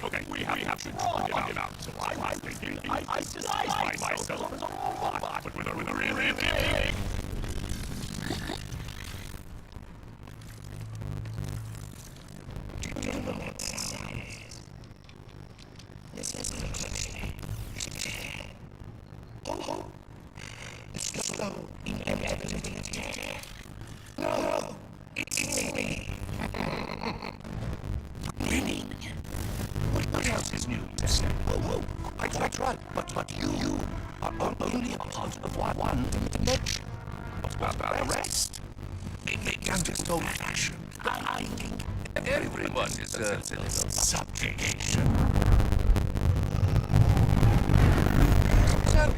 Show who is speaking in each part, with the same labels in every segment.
Speaker 1: Okay. We have to talk it out. So I'm thinking I disguise myself as a robot, but with a really big... This is slow inevitability. No, it's me. Winning. What else is new? I tried, but you are only a part of one dimension. What about the rest? It is so fashion. I think everyone deserves a little subjugation. So,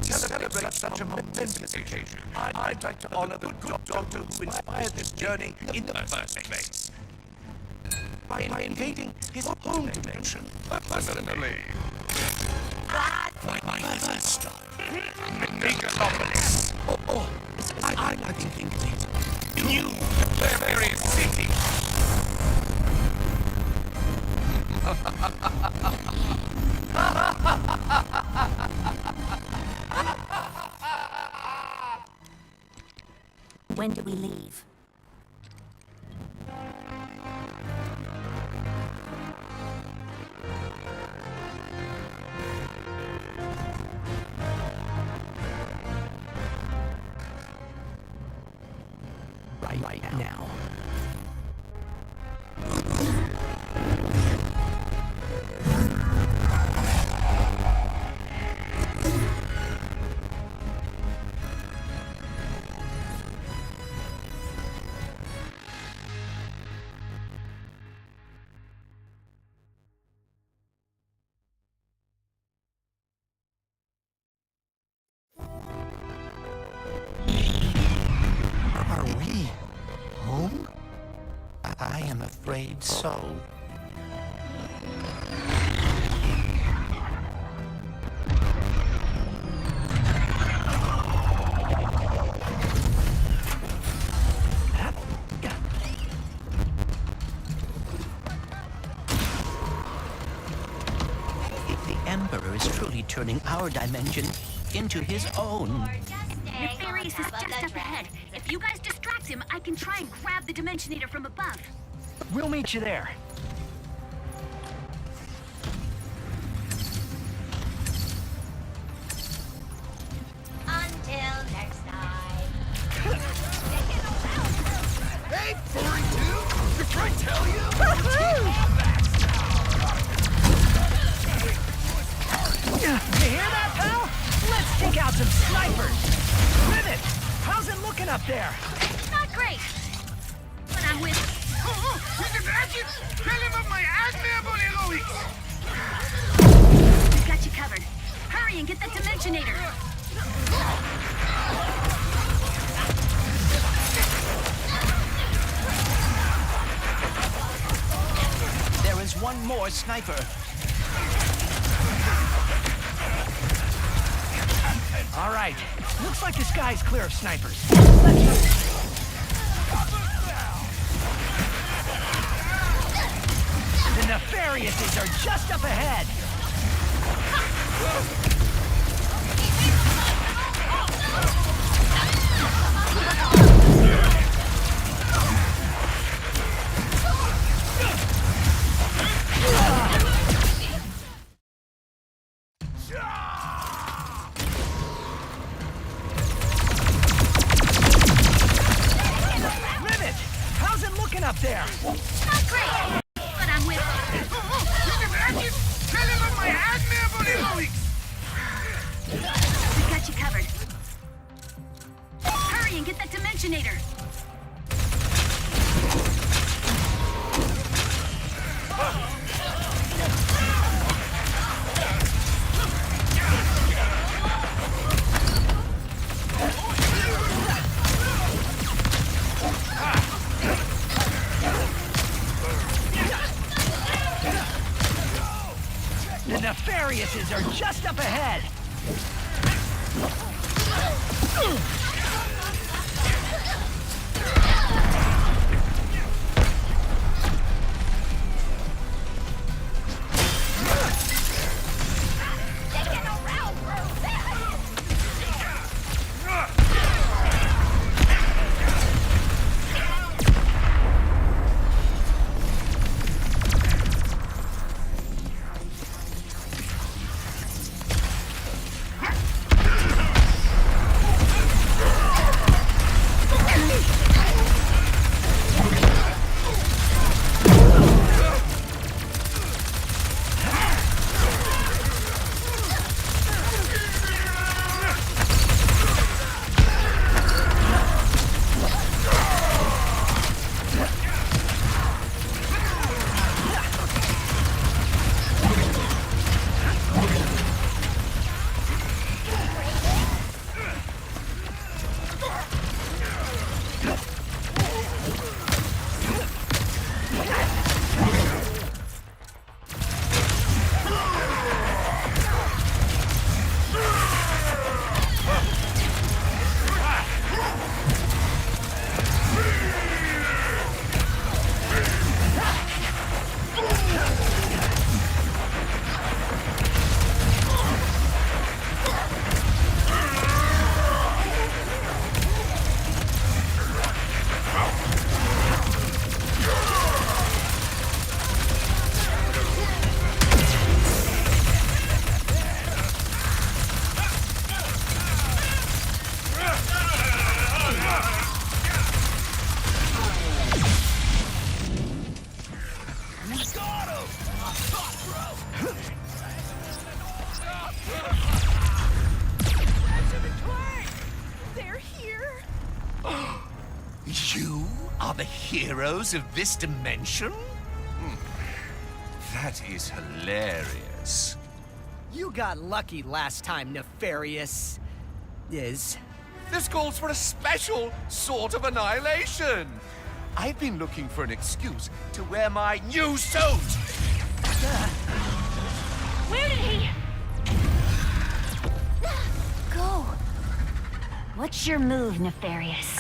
Speaker 1: to celebrate such a momentous occasion, I'd like to honor the good doctor who inspired this journey in the first place. By invading his own dimension. Personally. My first stop. Megapolis. I like to think of it. New, very city.
Speaker 2: When do we leave? Right now.
Speaker 3: Are we home? I am afraid so. If the Emperor is truly turning our dimension into his own.
Speaker 2: Nefarious is just up ahead. If you guys distract him, I can try and grab the Dimensionator from above.
Speaker 4: We'll meet you there.
Speaker 5: Until next time.
Speaker 1: Hey, furry dude! Did I tell you?
Speaker 4: You hear that, pal? Let's take out some snipers. Rivet, how's it looking up there?
Speaker 2: Not great. But I'm with...
Speaker 1: Mr. Ratchet, tell him of my admirable heroics!
Speaker 2: We've got you covered. Hurry and get that Dimensionator.
Speaker 3: There is one more sniper.
Speaker 4: All right. Looks like the sky's clear of snipers. Let's move. The Nefariouses are just up ahead. Rivet, how's it looking up there?
Speaker 2: Not great. But I'm with...
Speaker 1: Mr. Ratchet, tell him of my admirable heroics!
Speaker 2: We've got you covered. Hurry and get that Dimensionator.
Speaker 4: The Nefariouses are just up ahead. They're here.
Speaker 1: You are the heroes of this dimension? That is hilarious.
Speaker 4: You got lucky last time, Nefarious. Is.
Speaker 1: This calls for a special sort of annihilation. I've been looking for an excuse to wear my new suit.
Speaker 2: Where did he... Go. What's your move, Nefarious?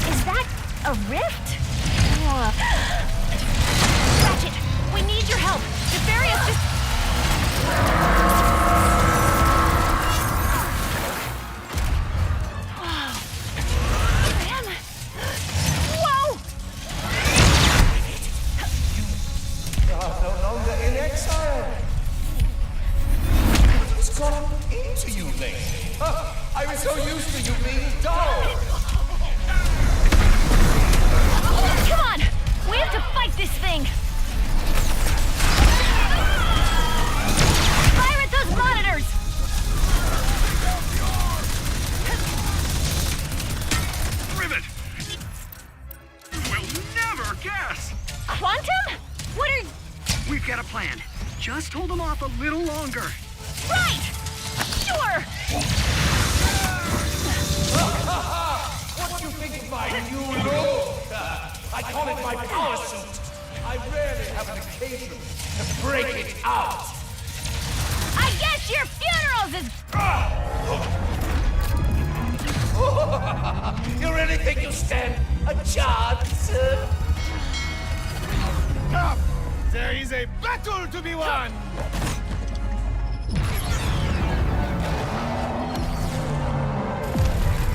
Speaker 2: Is that a rift? Ratchet, we need your help. Nefarious just... Man. Whoa!
Speaker 1: You are no longer in exile. What's gone into you lately? I was so used to you being dull.
Speaker 2: Come on! We have to fight this thing! Fire at those monitors!
Speaker 5: Rivet! You will never guess!
Speaker 2: Quantum? What are...
Speaker 5: We've got a plan. Just hold them off a little longer.
Speaker 2: Right! Sure!
Speaker 1: What do you think of my new look? I call it my power suit. I rarely have an occasion to break it out.
Speaker 2: I guess your funerals is...
Speaker 1: You really think you stand a chance?
Speaker 6: There is a battle to be won!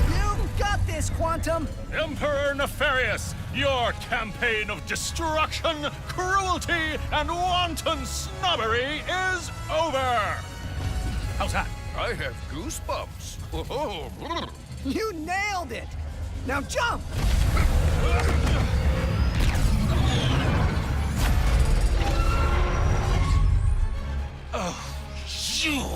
Speaker 4: You've got this, Quantum.
Speaker 6: Emperor Nefarious, your campaign of destruction, cruelty, and wanton snobbery is over! How's that?
Speaker 1: I have goosebumps.
Speaker 4: You nailed it. Now jump.
Speaker 1: You!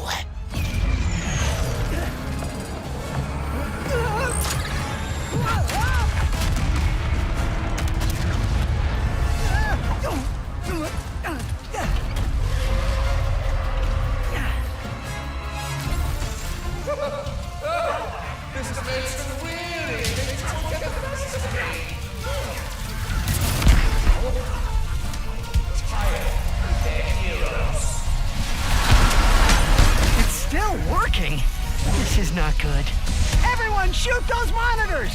Speaker 1: This dimension really makes you get the best of me. Tired of their heroes.
Speaker 4: It's still working. This is not good. Everyone shoot those monitors!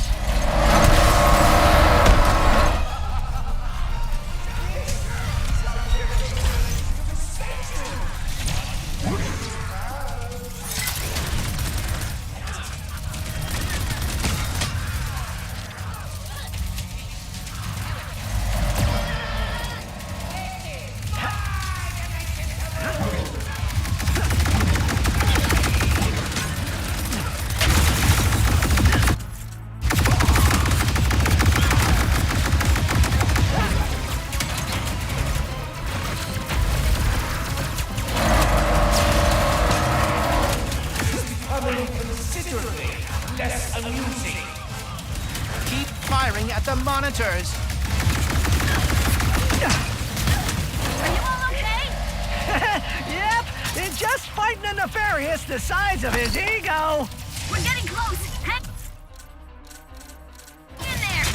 Speaker 1: Less amusing.
Speaker 3: Keep firing at the monitors.
Speaker 2: Are you all okay?
Speaker 4: Yep, it's just fighting a Nefarious the size of his ego.
Speaker 2: We're getting close. Hang in there.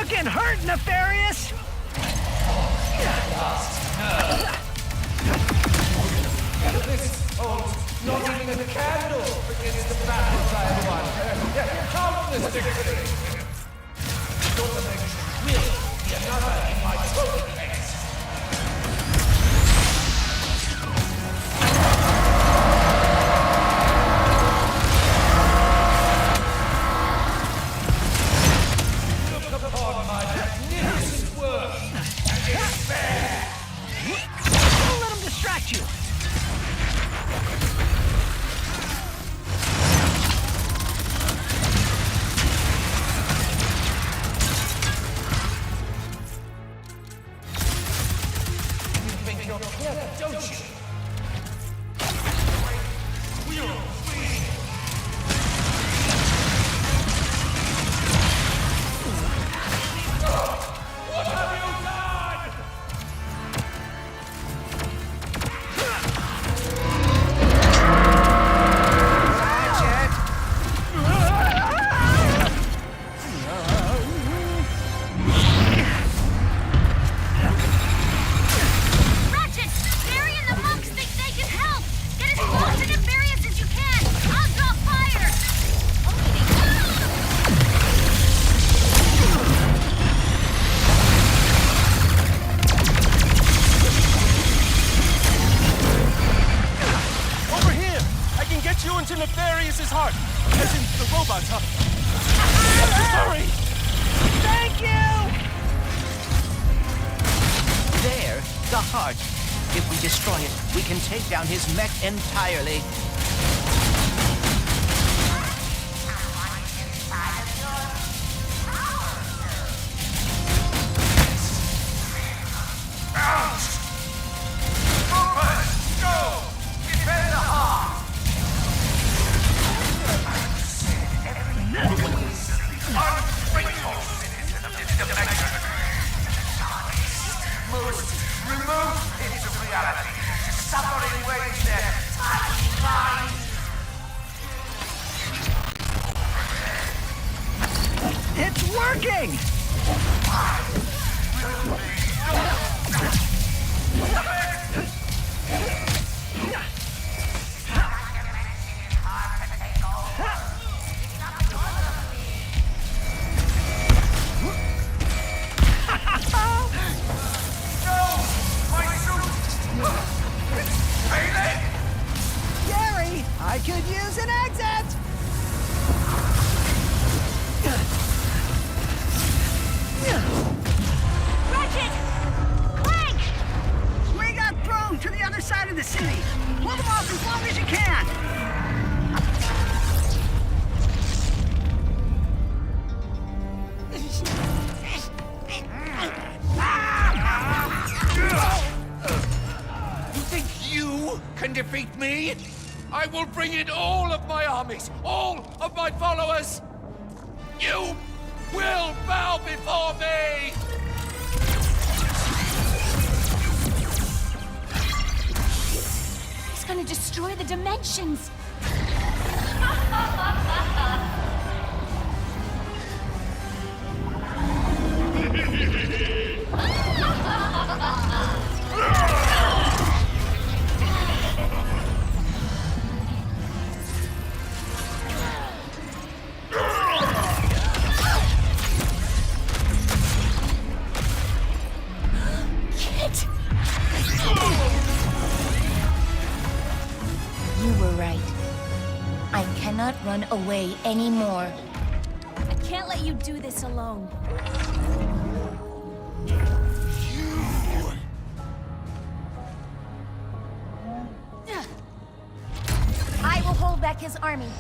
Speaker 4: fucking hurt, Nefarious!
Speaker 6: This holds not even a candle against the battles I have won. Countless victories. Your dimension will be another in my trophy case. Look upon my magnificent work and despair.
Speaker 4: Don't let him distract you!
Speaker 6: Don't you? What have you done?
Speaker 2: Ratchet! Barry and the monks think they can help! Get as close to Nefarious as you can! I'll draw fire!
Speaker 6: Over here! I can get you into Nefarious's heart! As in the robot, huh? Sorry!
Speaker 4: Thank you!
Speaker 3: There, the heart. If we destroy it, we can take down his mech entirely.
Speaker 4: It's working! Gary, I could use an exit!
Speaker 2: Ratchet! Clank!
Speaker 4: We got thrown to the other side of the city. Hold them off as long as you can.
Speaker 1: You think you can defeat me? I will bring in all of my armies, all of my followers. You will bow before me!
Speaker 2: He's gonna destroy the dimensions! Kit!
Speaker 7: You were right. I cannot run away anymore.
Speaker 2: I can't let you do this alone.
Speaker 7: I will hold back his army.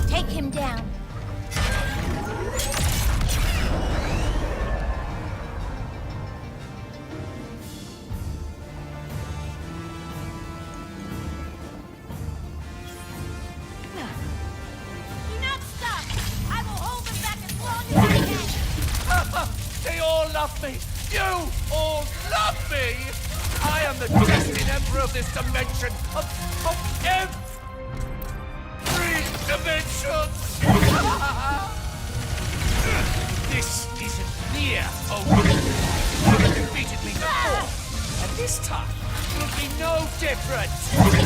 Speaker 7: Take him down.
Speaker 2: Do not stop! I will hold them back as long as I can!
Speaker 1: They all love me! You all love me! I am the destined emperor of this dimension, of every dimension! This is
Speaker 4: different!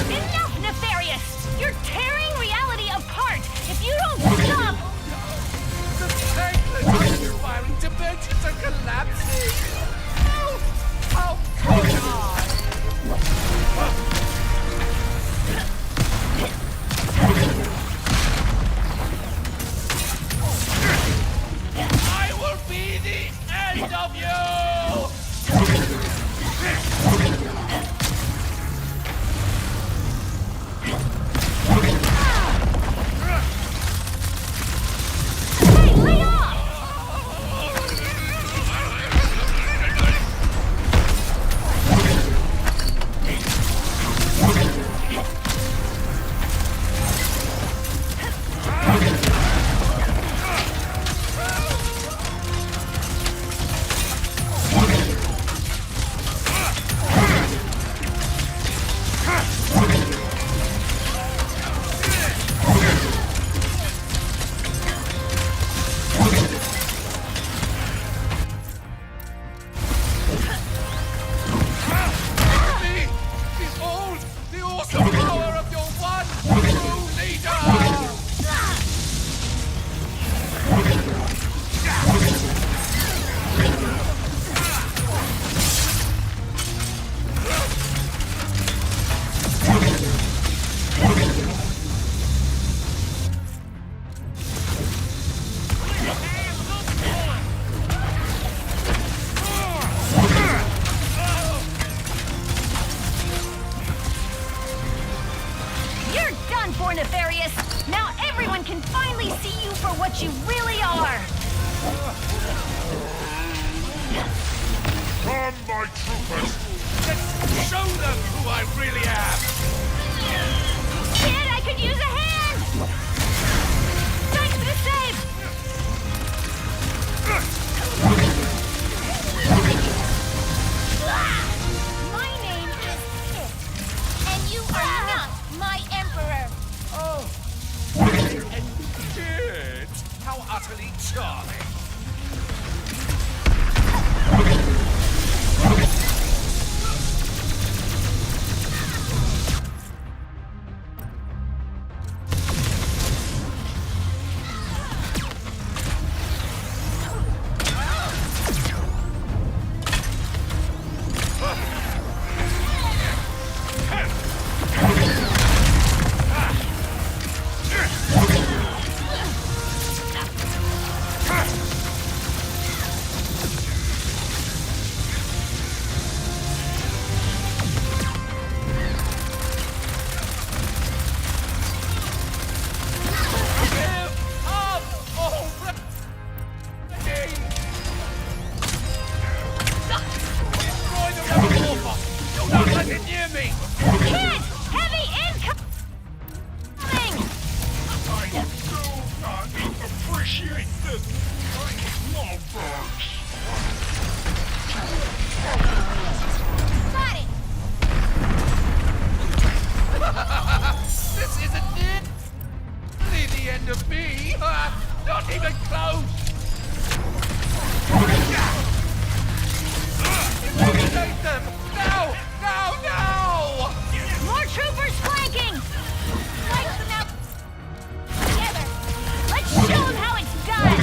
Speaker 2: Enough, Nefarious! You're tearing reality apart! If you don't stop...
Speaker 6: The thankless, uninspiring dimensions are collapsing! How could I will be the end of you!
Speaker 2: Hey, lay off!
Speaker 6: Behold the awesome power of your one true leader!
Speaker 2: You're done for, Nefarious! Now everyone can finally see you for what you really are!
Speaker 1: Come, my troopers!
Speaker 6: Let's show them who I really am!
Speaker 2: Kid, I could use a hand! Thanks for the save!
Speaker 7: My name is Kit, and you are not my emperor.
Speaker 6: And kid, how utterly charming!
Speaker 2: Kid! Heavy incoming!
Speaker 1: I do not appreciate this! Small birds!
Speaker 7: Got it.
Speaker 6: This isn't nearly the end of me! Not even close! Eliminate them! Now! Now! Now!
Speaker 2: More troopers flanking!
Speaker 7: Wipe them out together.
Speaker 2: Let's show them how it's done!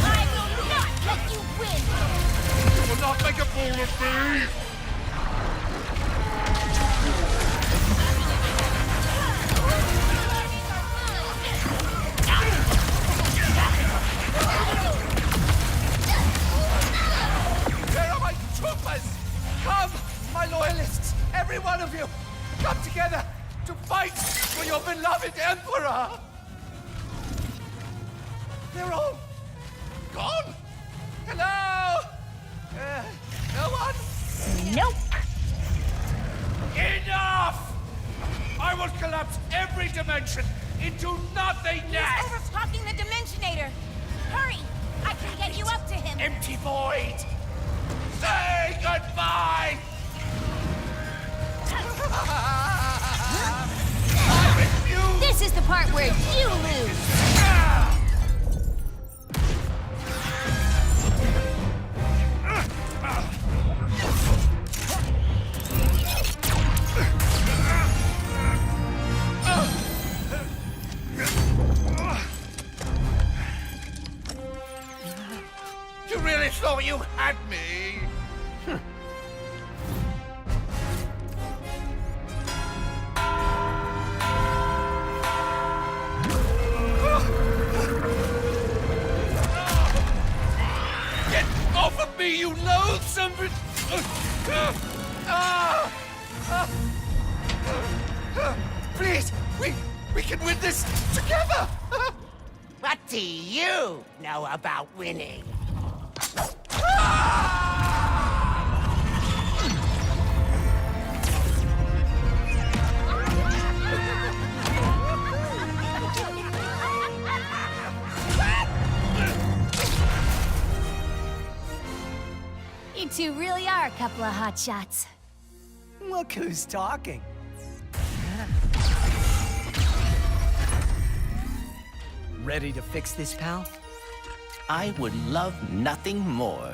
Speaker 7: I will not let you win.
Speaker 6: You will not make a fool of me! Where are my troopers? Come, my loyalists, every one of you, come together to fight for your beloved emperor! They're all gone? Hello? No one?
Speaker 2: Nope!
Speaker 6: Enough! I will collapse every dimension into nothingness!
Speaker 7: He's overclocking the Dimensionator. Hurry! I can get you up to him.
Speaker 6: Empty void! Say goodbye! I refuse!
Speaker 7: This is the part where you lose.
Speaker 1: you had me. Get off of me, you loathsome... Please, we can win this together.
Speaker 3: What do you know about winning?
Speaker 2: You two really are a couple of hotshots.
Speaker 4: Look who's talking. Ready to fix this, pal?
Speaker 3: I would love nothing more.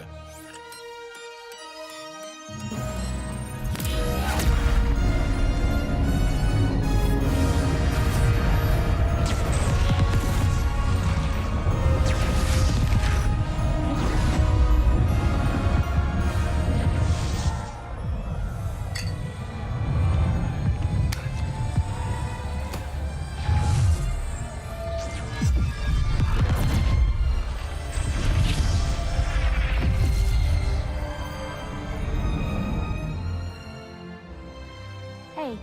Speaker 2: Hey,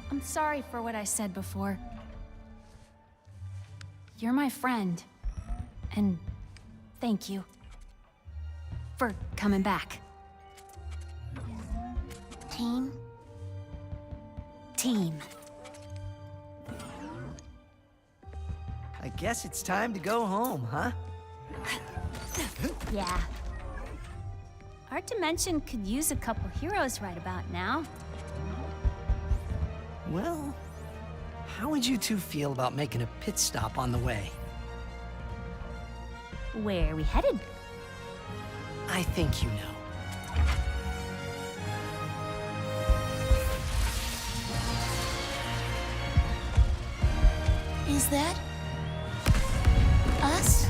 Speaker 2: I'm sorry for what I said before. You're my friend, and thank you for coming back.
Speaker 7: Team?
Speaker 2: Team.
Speaker 4: I guess it's time to go home, huh?
Speaker 2: Yeah. Our dimension could use a couple heroes right about now.
Speaker 4: Well, how would you two feel about making a pit stop on the way?
Speaker 2: Where are we headed?
Speaker 4: I think you know.
Speaker 7: Is that us?